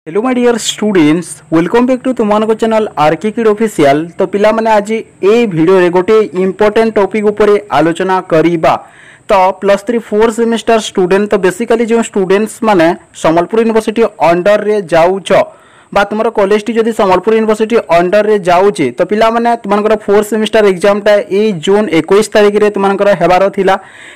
Hello my dear students welcome back to तुम channel RK kid official. तो पिला माने आज ए वीडियो रे गोटे इंपोर्टेंट टॉपिक ऊपर आलोचना करिबा। तो +3 4 सेमेस्टर स्टूडेंट तो बेसिकली जो स्टूडेंट्स माने संबलपुर यूनिवर्सिटी अंडर रे जाउछ बा तुमर कॉलेज टी जदि संबलपुर यूनिवर्सिटी अंडर रे जाउची तो पिला माने तुमनकर 4 सेमेस्टर एग्जाम टा ए जून 21 तारिख रे तुमनकर हेबार थिला,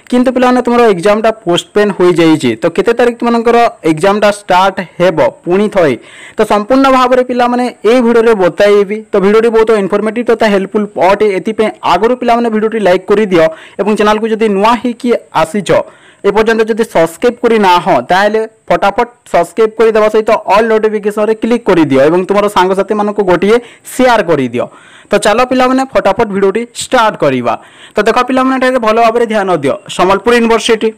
किंतु पिला माने तुमर एग्जाम टा पोस्टपोन होई जाईची। तो केते तारिख तुमनकर एग्जाम टा स्टार्ट हेबो पुनी थई तो संपूर्ण भाव रे पिला माने ए वीडियो रे बताइबी। तो वीडियो टी बहुत इन्फॉर्मेटिव तथा हेल्पफुल अटे, एति पे आगरो पिला माने वीडियो टी लाइक करि दियो एवं चैनल को जदि नुआ हे कि आसीचो ए पर्यंत जदि सब्सक्राइब करि ना हो ताले फटाफट सब्सक्राइब कर देवा सहित ऑल नोटिफिकेशन रे क्लिक कर दियो एवं तुम सांग साथी मान को गोटे शेयर कर दियो। तो चलो पिला माने फटाफट वीडियो टी स्टार्ट करिवा। तो देखो पिला माने भल भाव में ध्यान दियो संबलपुर यूनिवर्सिटी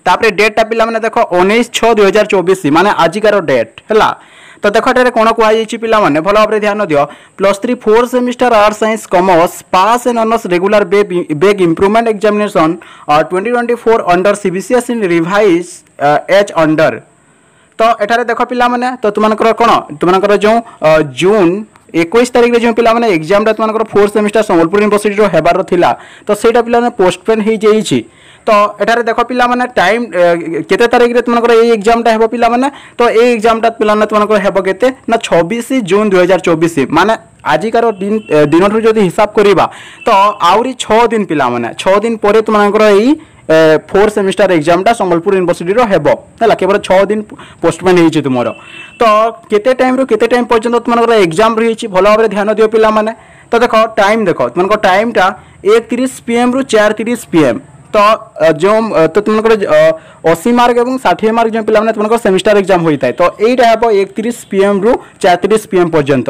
तापरे डेट टा पिला माने देखो 19/6/2024 माने आजिकार डेट हैला। तो देखो एटारे कोन को आइछि पिला माने भल भाव में ध्यान दियो +3 4 semester art science commerce pass and honours regular back improvement examination 2024 under CBCS in revise एच अंडर। तो एठारे देखो पिला माने तो तुमनकर कोन तुमनकर जो जून 21 तारिख रे जो पिला माने एग्जाम टा तुमनकर 4 सेमेस्टर संबलपुर यूनिवर्सिटी रो हेबार थिला तो सेटा पिला माने पोस्टपोन हो जाइछि। तो एठारे देखो पिला माने टाइम केते तारिख रे तुमनकर ए एग्जाम टा हेबो पिला माने तो ए एग्जाम टा पिला माने तुमनकर हेबो केते ना 26 जून 2024 माने आजिकार दिन जदि हिसाब करिबा तो आउरी 6 दिन पिला माने 6 दिन परे तुमनकर ए 4 सेमेस्टर एग्जाम टा संबलपुर यूनिवर्सिटी रो हेबो हला केवल 6 दिन पोस्टपोन हेछि तुमरो। तो केते टाइम रो केते टाइम पर्यंत तुमनकर एग्जाम रहिछि भल भाव में ध्यान दियो पिला माने। तो देखो टाइम देखो तुमनकर टाइम टा 1:30 PM रु 4:30 PM। तो जो तो तुमनकर 80 मार्क एवं 60 मार्क जो पिला माने तुमनकर सेमेस्टर एग्जाम होइताय तो एटा हेबो 1:30 PM रु 4:30 PM पर्यंत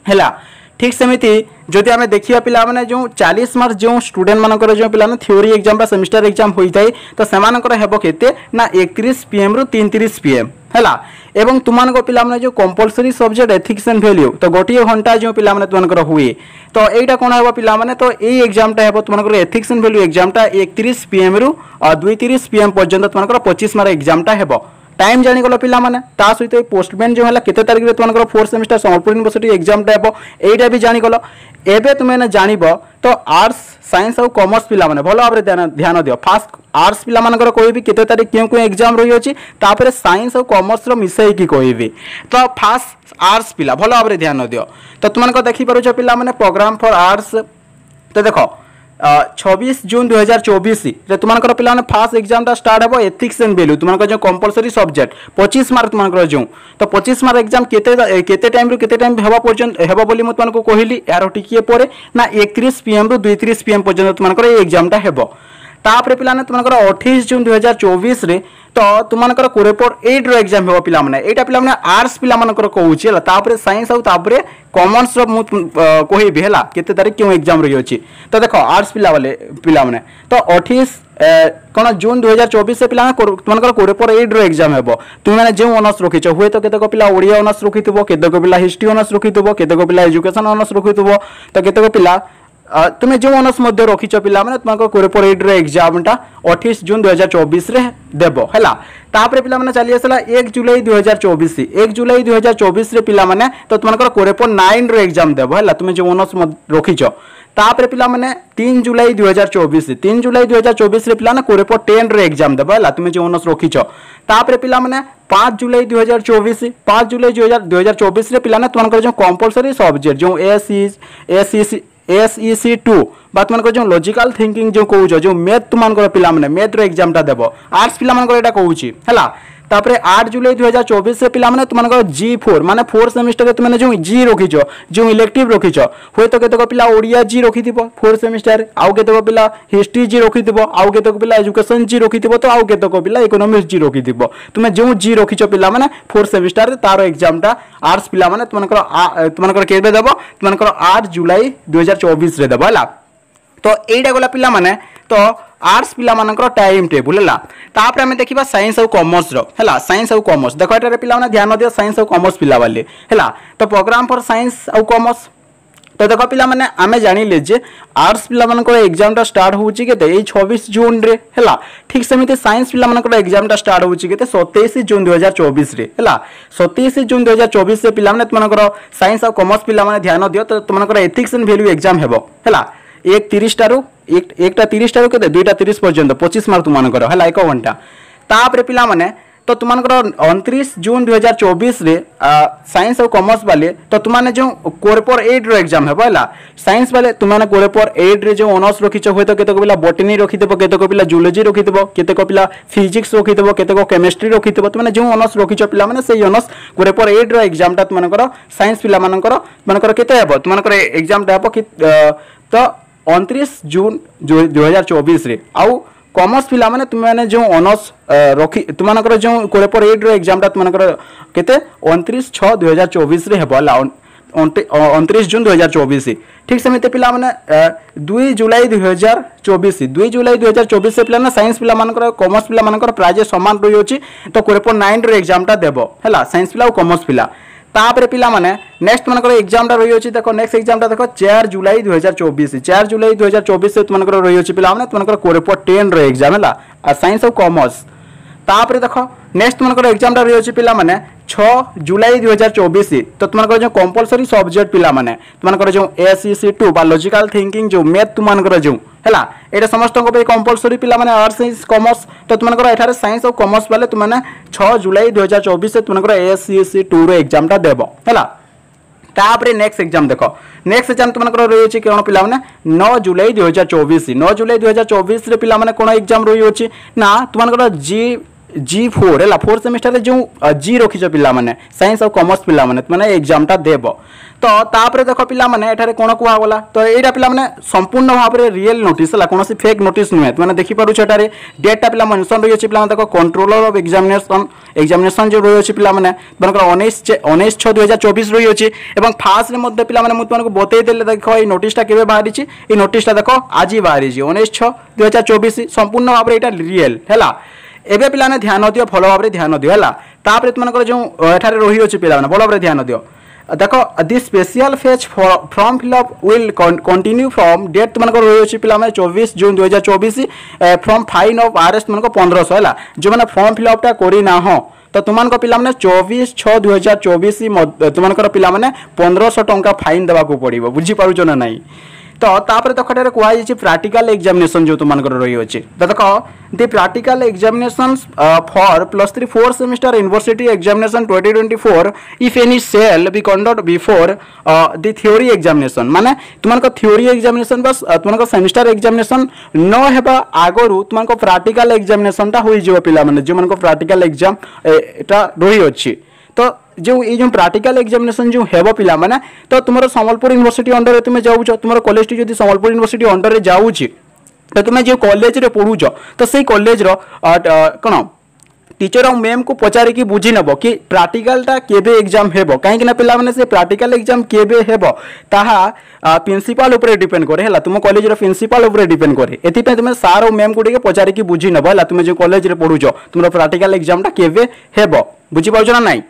हैला। ठीक सेमिति जदि आमे देखिया पिला माने जो 40 मार्क जो स्टूडेंट मानकर जो पिला थ्योरी एग्जाम बा सेमेस्टर एग्जाम होइताय तो सेमानकर हेबो केते ना 31 PM रु 33 PM हैला। एवं तुमानको पिला माने जो compulsory subject ethics and value तो गोटिए घंटा जो पिला माने तुमानकर हुए तो एटा कोन हेबो पिला माने तो ए एग्जाम टा हेबो तुमानकर एथिक्स एंड वैल्यू एग्जाम टा 31 PM रु 32:30 PM पर्यंत तुमानकर 25 मार्क एग्जाम टा हेबो। टाइम जानी गलो पिला माने ता सहित पोस्टपोन जो हला केते तारिख रे तुमनकर 4 सेमेस्टर संबलपुर यूनिवर्सिटी एग्जाम टा हेबो एटा भी जानी गलो। एबे तुमे ना जानिबो तो आर्ट्स साइंस और कॉमर्स पिला माने भलो भाबरे ध्यान दियो। फास्ट आर्ट्स पिला मानकर कहबी केते तारिख क्यों एग्जाम रही अछि तापरे साइंस और कॉमर्स रो मिसई की कहबी। तो फास्ट आर्ट्स पिला भलो भाबरे ध्यान दियो। तो तुमनकर देखि पारुछ पिला माने प्रोग्राम फॉर आर्ट्स तो देखो 26 जून 2024 रे तुमनकर पिला माने फास्ट एग्जाम टा स्टार्ट हेबो एथिक्स एंड वैल्यू तुमनकर जो कंपलसरी सब्जेक्ट 25 मार्क तुमनकर जो तो 25 मार्क एग्जाम केते टाइम रु केते टाइम हेबा पर्यंत हेबो बोली म तुमनको कहिली यार टिकिए परे ना 31 PM रु 32:30 PM पर्यंत तुमनकर ए एग्जाम टा हेबो। तापरे पिला ने तुमनकर 28 जून 2024 रे तो तुमनकर कोरेपोर 8 रो एग्जाम हेबो पिला माने एटा पिला माने आर्ट्स पिला मानकर कहूची हला। तापरे साइंस और तापरे कॉमर्स रो मु कहिबे हला केते तारिख क्यों एग्जाम रही अछि। तो देखो आर्ट्स पिला वाले पिला माने तो 28 कोन जून 2024 से पिला तुमनकर कोरेपोर 8 रो एग्जाम हेबो। तुम माने जे ऑनर्स रखिछ हुए तो केते को पिला ओडिया ऑनर्स रखितबो केते को पिला हिस्ट्री ऑनर्स रखितबो केते को पिला एजुकेशन ऑनर्स रखितबो तो केते को पिला तुम्हें जो ऑनर्स मध्य रखिछ पिला माने तुमको कोरेपोर 8 रो एग्जाम टा 28 जून 2024 रे देबो हैला। तापरे पिला माने चली आसला 1 जुलाई 2024 1 जुलाई 2024 रे पिला माने तो तुमको कोरेपोर 9 रो एग्जाम देबो हैला तुम्हें जो ऑनर्स रखिछ। तापरे पिला माने 3 जुलाई 2024 रे पिला ना कोरेपोर 10 रो एग्जाम देबो हैला तुम्हें जो ऑनर्स रखिछ। तापरे पिला माने 5 जुलाई 2024 रे पिला ना तुमको जो कंपलसरी सब्जेक्ट जो SEC 2 बा तुमको जो लॉजिकल थिंकिंग जो कहूछ जो मैथ तुमको पिला माने मैथ रो एग्जाम टा देबो आर्ट्स पिला मानकर एटा कहूची हैला। तापरे 8 जुलाई 2024 रे पिला माने तुमको G4 माने 4 सेमेस्टर रे तुमने जो जी रखिछ जो इलेक्टिव रखिछ होय तो केते को पिला ओडिया जी रखिथिबो 4 सेमेस्टर आउ केते को पिला हिस्ट्री जी रखिथिबो आउ केते को पिला एजुकेशन जी रखिथिबो तो आउ केते को पिला इकोनॉमिक्स जी रखिथिबो तुमे जो जी रखिछ पिला माने 4 सेमेस्टर रे तारो एग्जाम टा आर्ट्स पिला माने तुमनकर केबे देबो तुमनकर 8 जुलाई 2024 रे देबो हला। तो एटा गला पिला माने तो आर्ट्स पिला मानकर टाइम टेबल है। तापर आम देखा साइंस और कॉमर्स है साइंस और कॉमर्स देखो ये पिला ध्यान दियो साइंस और कॉमर्स पिला वाले है। तो प्रोग्राम फॉर साइंस और कॉमर्स तो देख पिला माने आमे जानिले जे आर्ट्स पिला मानकर एग्जामटा स्टार्ट होउची केते ए 26 जून रे हला ठीक सेमिते साइंस पिला मानकर एग्जामटा स्टार्ट होउची केते 27 जून 2024 रे हला 27 जून 2024 रे पिला माने तुमनकर साइंस और कॉमर्स पिला माने ध्यान दियो तो तुमनकर एथिक्स एंड वैल्यू एग्जाम हेबो हला एक 30 टारू एकटा 30 टारू केते दुईटा 30 पर्यंत 25 मार्क तुमनकर हला 1 घंटा तापरे पिला माने तो तुमनकर 29 जून 2024 रे साइंस और कॉमर्स वाले तो तुमने जो कोरपर 8 रो एग्जाम है बोला साइंस वाले तुमने कोरपर 8 रे जो ऑनर्स रखिछ होय तो केते को पिला बॉटनी रखि देबो केते को पिला जूलॉजी रखि देबो केते को पिला फिजिक्स रखि देबो केते को केमिस्ट्री रखि देबो तुमने जो ऑनर्स रखिछ पिला माने सेही ऑनर्स कोरपर 8 रो एग्जाम ता तुमनकर साइंस पिला मानकर केते हेबो तुमनकर एग्जाम ता हेबो तो 29 जून 2024 रे आउ कॉमर्स पिला माने तुमने जो ऑनर्स रखी तुमनकर जो कोरपर 8 रो एग्जाम ता तुमनकर केते 29 6 2024 रे हेबला 29 जून 2024 ठीक सेमिते पिला माने 2 जुलाई 2024 2 जुलाई 2024 से पिला ना साइंस पिला मानकर कॉमर्स पिला मानकर प्राय समान रही होची तो कोरपर 9 रो एग्जाम ता देबो हला साइंस पिला और कॉमर्स पिला तापरे पिला माने नेक्स्ट मनकर एग्जाम टा रही होची देखो नेक्स्ट एग्जाम टा देखो 4 जुलाई 2024 4 जुलाई 2024 से तुमनकर रही होची पिला माने तुमनकर कोरपर 10 रो एग्जाम हला आ साइंस और कॉमर्स तापरे देखो नेक्स्ट मनकर एग्जाम टा रही होची पिला माने 6 जुलाई 2024 तो तुमनकर जो कंपलसरी सब्जेक्ट पिला माने तुमनकर जो ACC2 बा लॉजिकल थिंकिंग जो मैथ तुमनकर जो हला एटा समस्त को पे कंपलसरी पिला माने आर्ट्स साइंस कॉमर्स तो तुमनकर एठारे साइंस और कॉमर्स वाले तुमने 6 जुलाई 2024 से तुमनकर ACC2 रो एग्जाम टा देबो हला तापरे नेक्स्ट एग्जाम देखो नेक्स्ट एग्जाम तुमनकर रही होची कोन पिला माने 9 जुलाई 2024 9 जुलाई 2024 रे पिला माने कोन एग्जाम रही होची ना तुमनकर G4 है 4 सेमिस्टर जो G रखिछ पिला माने साइंस और कॉमर्स पिला माने माने एग्जाम टा देबो तो तापरे देखो पिला माने एठारे कोन कुआ गला तो एटा पिला माने संपूर्ण भाव रे रियल नोटिस हला कोनोसी फेक नोटिस नुहे माने देखि पारु छटारे डेट टा पिला मेंशन रही अछि पिला देखो कंट्रोलर ऑफ एग्जामिनेशन जो रही अछि पिला माने बनकर 19 6 2024 रही अछि एवं फास्ट रे मध्ये पिला माने मुतमान को बतै देले देखो ए नोटिस टा केबे बाहरी छि ए नोटिस टा देखो आज ही बाहरी छि 19 6 2024 संपूर्ण भाव रे एटा रियल हला एबे पिला ने ध्यान दियो फॉलो भाव रे ध्यान दियो हला तापरे तुमनकर जो एठारे रही अछि पिला माने फॉलो भाव रे ध्यान दियो देखो this special phase form fill up will continue from date तुमनकर रही अछि पिला माने 24 June 2024 from fine of RS तुमनको 1500 हला जो माने फॉर्म फिलअप टा करी ना हो तो तुमनको पिला माने 24 6 2024 तुमनकर पिला माने 1500 टंका फाइन देबा को पड़िबो बुझी पारुछ ना नाही तो तापर देखो कुआ प्रैक्टिकल एग्जामिनेशन जो तुमनकर रही अछि तो देखो the practical examination for +3 4 semester university examination 2024 if any shall be conduct before the theory examination माने तुमनकर थ्योरी एग्जामिनेशन बस तुमनकर सेमेस्टर एग्जामिनेशन न हेबा आगरु तुमनकर प्रैक्टिकल एग्जामिनेशन ता होई जेबो पिला माने जे मनकर प्रैक्टिकल एग्जाम एटा रही अछि तो जो ये जो प्रैक्टिकल एग्जामिनेशन जो हेबो पिला माने तो तुमरो संबलपुर यूनिवर्सिटी अंडर रे तुमे जाउछ तुमरो कॉलेज टी जदी संबलपुर यूनिवर्सिटी अंडर रे जाउछ तो तुमे जे कॉलेज रे पढुछ तो सेही कॉलेज रो कोन टीचर और मैम को पचारि की बुझी नबो कि प्रैक्टिकल टा केबे एग्जाम हेबो काहे कि ना पिला माने से प्रैक्टिकल एग्जाम केबे हेबो ताहा प्रिंसिपल ऊपर डिपेंड करे हला तुम कॉलेज रो प्रिंसिपल ऊपर डिपेंड करे एथि पे तुमे सर और मैम को टिके पचारि की बुझी नबो हला तुमे जे कॉलेज रे पढुछ तुमरो प्रैक्टिकल एग्जाम टा केबे हेबो बुझी पाउछ ना नाही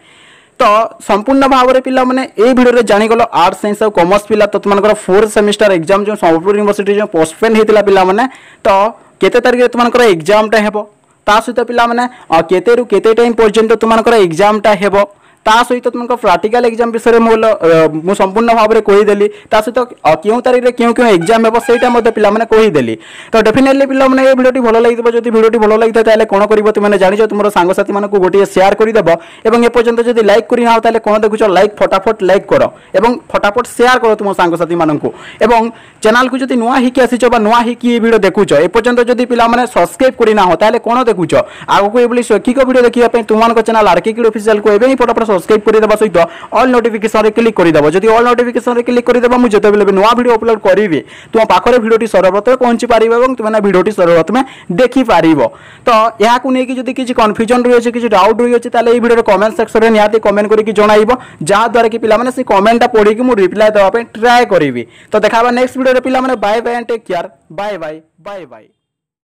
तो संपूर्ण भाव में पिला माने ए वीडियो रे जानि गलो आर्ट्स साइंस और कॉमर्स पिला तो तुमनकर 4 सेमेस्टर एग्जाम जो संबलपुर यूनिवर्सिटी जो पोस्टपोन हेतिला पिला माने तो केते तारिख तुमनकर एग्जाम ता हेबो ता सहित पिला माने केते रु केते टाइम पर्यंत तुमनकर एग्जाम ता हेबो ता सहित तुमनकर प्रैक्टिकल एग्जाम विषय मु संपूर्ण भाव में कहि देली ता सहित क्यों तारिख रे क्यों एग्जाम हेबो सेटा मध्ये पिला माने कहि देली तो डेफिनेटली पिला माने ए वीडियोटी भलो लागितबो जदि वीडियोटी भलो लागिता ताले कोन करिवो तुमने जानिजो तुमरो सांग साथी मानको गोटिए शेयर करि देबो एवं ए पर्यंत जदि लाइक करि ना हो ताले कोन देखुचो लाइक फटाफट लाइक करो एवं फटाफट शेयर करो तुम सांग साथी मानको एवं चैनल को जदि नुआ हिकी आसीचो बा नुआ हिकी वीडियो देखुचो ए पर्यंत जदि पिला माने सब्सक्राइब करि ना हो ताले कोन देखुचो आगो को एबली शैक्षिक वीडियो देखिया पे तुमनको चैनल आरके किड ऑफिशियल को एबे ही फटाफट सब्सक्राइब करि देबा सहित ऑल नोटिफिकेशन रे क्लिक करि देबो जदि ऑल नोटिफिकेशन रे क्लिक करि देबो मु जते बेले नुआ वीडियो अपलोड करिवे तुम पाखरे वीडियोटी सर्वप्रथम पहुंची पारिबो एवं तुमने वीडियोटी सर्वप्रथम देखि पारिबो तो या को नै कि जदि किछि कंफ्यूजन रही अछि किछि डाउट रही अछि ताले ए वीडियो रे कमेंट सेक्शन रे निहाती कमेंट करि कि जणाइबो जा द्वारा कि पिला माने से कमेंट टा पढि कि मु रिप्लाई देबा पे ट्राई करिवि तो देखाबा नेक्स्ट वीडियो रे पिला माने bye bye and take care bye bye bye bye.